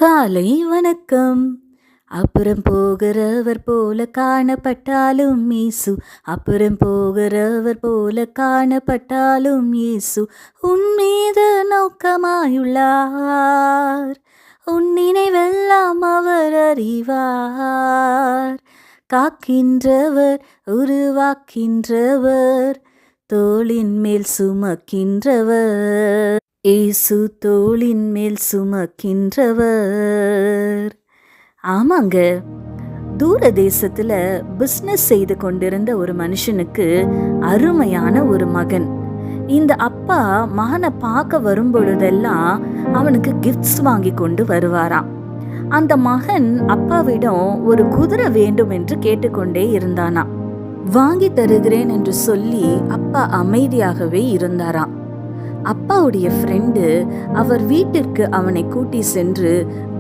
காலை வணக்கம். அப்புறம் போகிறவர் போல காணப்பட்டாலும் இயேசு, அப்புறம் போகிறவர் போல காணப்பட்டாலும் இயேசு உன் மீது நோக்கமாயுள்ளார். உன் நினைவெல்லாம் அவர் அறிவார். காக்கின்றவர், உருவாக்கின்றவர், தோளின் மேல் சுமக்கின்றவர். இயேசு தோளின் மேல் சுமக்கின்றவர். ஆமாங்க, தூர தேசத்துல பிஸ்னஸ் செய்து கொண்டிருந்த ஒரு மனுஷனுக்கு அருமையான ஒரு மகன். இந்த அப்பா மகனை பார்க்க வரும் பொழுதெல்லாம் அவனுக்கு கிஃப்ட்ஸ் வாங்கி கொண்டு வருவாராம். அந்த மகன் அப்பாவிடம் ஒரு குதிரை வேண்டும் என்று கேட்டுக்கொண்டே இருந்தானாம். வாங்கி தருகிறேன் என்று சொல்லி அப்பா அமைதியாகவே இருந்தாராம். அப்பாவுடைய ஃப்ரெண்டு அவர் வீட்டிற்கு அவனை கூட்டி சென்று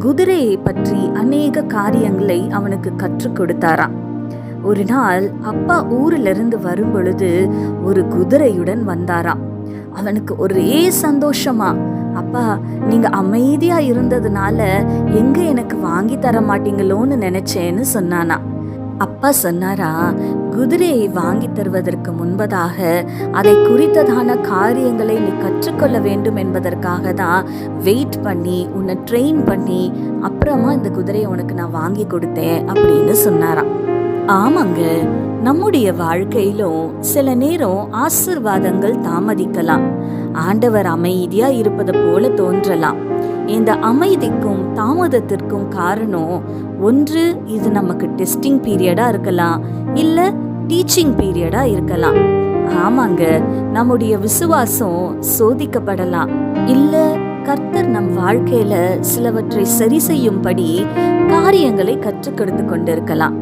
குதிரையை பற்றி அநேக காரியங்களை அவனுக்கு கற்றுக் கொடுத்தாராம். ஒரு நாள் அப்பா ஊரிலிருந்து வரும் பொழுது ஒரு குதிரையுடன் வந்தாராம். அவனுக்கு ஒரே சந்தோஷமா, அப்பா நீங்க அமைதியா இருந்ததுனால எங்க எனக்கு வாங்கி தர மாட்டீங்களோன்னு நினைச்சேன்னு சொன்னானா. அப்பா சொன்னாரா, குதிரையை வாங்கி தருவதற்கு முன்பதாக அதை குறித்ததான காரியங்களை நீ கற்றுக்கொள்ள வேண்டும் என்பதற்காக தான் வெயிட் பண்ணி உன்னை ட்ரெயின் பண்ணி அப்புறமா இந்த குதிரையை உனக்கு நான் வாங்கி கொடுத்தேன் அப்படின்னு சொன்னாராம். ஆமாங்க, நம்முடைய வாழ்க்கையிலும் சில நேரம் ஆசீர்வாதங்கள் தாமதிக்கலாம். ஆண்டவர் அமைதியா இருப்பது போல தோன்றலாம். இந்த அமைதிக்கும் தாமதத்திற்கும் காரணம் ஒன்று, இது நமக்கு டெஸ்டிங் பீரியடா இருக்கலாம், இல்ல டீச்சிங் பீரியடா இருக்கலாம். ஆமாங்க, நம்முடைய விசுவாசம் சோதிக்கப்படலாம், இல்ல கர்த்தர் நம் வாழ்க்கையில சிலவற்றை சரி செய்யும்படி காரியங்களை கற்றுக் கொடுத்து கொண்டிருக்கலாம்.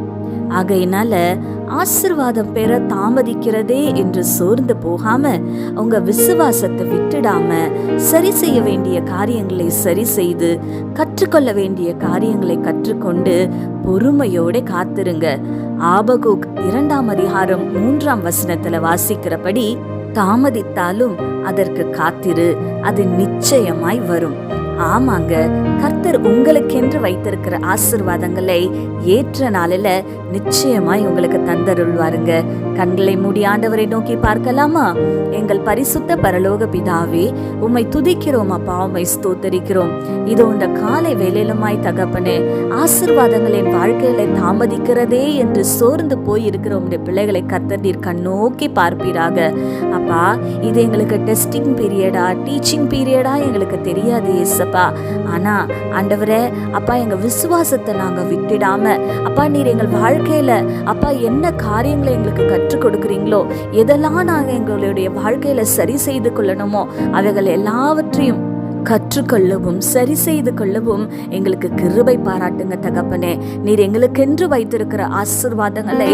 ஆகையினால ஆசீர்வாதம் பெற தாமதிக்கிறதே என்று சோர்ந்து போகாம உங்க விசுவாசத்தை விட்டுடாம சரி செய்ய வேண்டிய காரியங்களை சரி செய்து கற்றுக்கொள்ள வேண்டிய காரியங்களை கற்றுக்கொண்டு பொறுமையோட காத்திருங்க. ஆபகுக் 2ஆம் அதிகாரம் 3ஆம் வசனத்துல வாசிக்கிறபடி, தாமதித்தாலும் அதற்கு காத்திரு, அது நிச்சயமாய் வரும். ஆமாங்க, கர்த்தர் உங்களுக்கென்று வைத்திருக்கிற ஆசீர்வாதங்களை ஏற்ற நாளில நிச்சயமாய் உங்களுக்கு தந்தருள்வாருங்க. கண்களை மூடி ஆண்டவரை நோக்கி பார்க்கலாமா? எங்கள் பரிசுத்த பரலோக பிதாவே, உம்மை துதிக்கிறோம் அப்பா, உம்மை ஸ்தோத்தரிக்கிறோம். இதோ இந்த காலை வேலையிலுமாய் தகப்பனே, ஆசீர்வாதங்களின் வாழ்க்கையில தாமதிக்கிறதே என்று சோர்ந்து போய் இருக்கிற உம்முடைய பிள்ளைகளை கர்த்தர் நீர் கண்ணோக்கி பார்ப்பீராக. அப்பா, இது எங்களுக்கு டெஸ்டிங் பீரியடா டீச்சிங் பீரியடா எங்களுக்கு தெரியாது ஏசப்பா. ஆனா ஆண்டவரே அப்பா, எங்க விசுவாசத்தை நாங்க விட்டுடாம அப்பா, நீர் எங்கள் வாழ்க்கையில அப்பா என்ன காரியங்களை எங்களுக்கு கற்றுக் கொடுக்குறீங்களோ, எதெல்லாம் நாங்க எங்களுடைய வாழ்க்கையில சரி செய்து கொள்ளணுமோ அவைகள் எல்லாவற்றையும் கற்றுக்கொள்ளவும் சரி செய்து கொள்ளவும் எங்களுக்கு கிருபை பாராட்டுங்க தகப்பனே. நீர் எங்களுக்கென்று வைத்திருக்கிற ஆசீர்வாதங்களை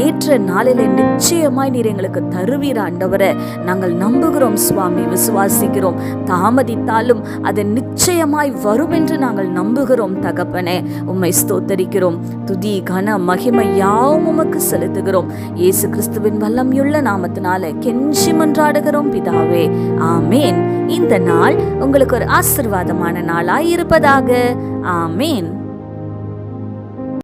ஏற்ற நாளில நிச்சயமாய் நீர் எங்களுக்கு தருவீர் ஆண்டவரே. நாங்கள் நம்புகிறோம் சுவாமி, விசுவாசிக்கிறோம். தாமதித்தாலும் அது நிச்சயமாய் வரும் என்று நாங்கள் நம்புகிறோம் தகப்பனே. உம்மை ஸ்தோத்தரிக்கிறோம். துதி கன மகிமை யாவும் உமக்கு செலுத்துகிறோம். இயேசு கிறிஸ்துவின் வல்லமையுள்ள நாமத்தினால கெஞ்சி மன்றாடுகிறோம் பிதாவே, ஆமேன். இந்த நாள் உங்களுக்கு ஒரு ஆசீர்வாதமான நாளாய் இருப்பதாக. ஆமேன்.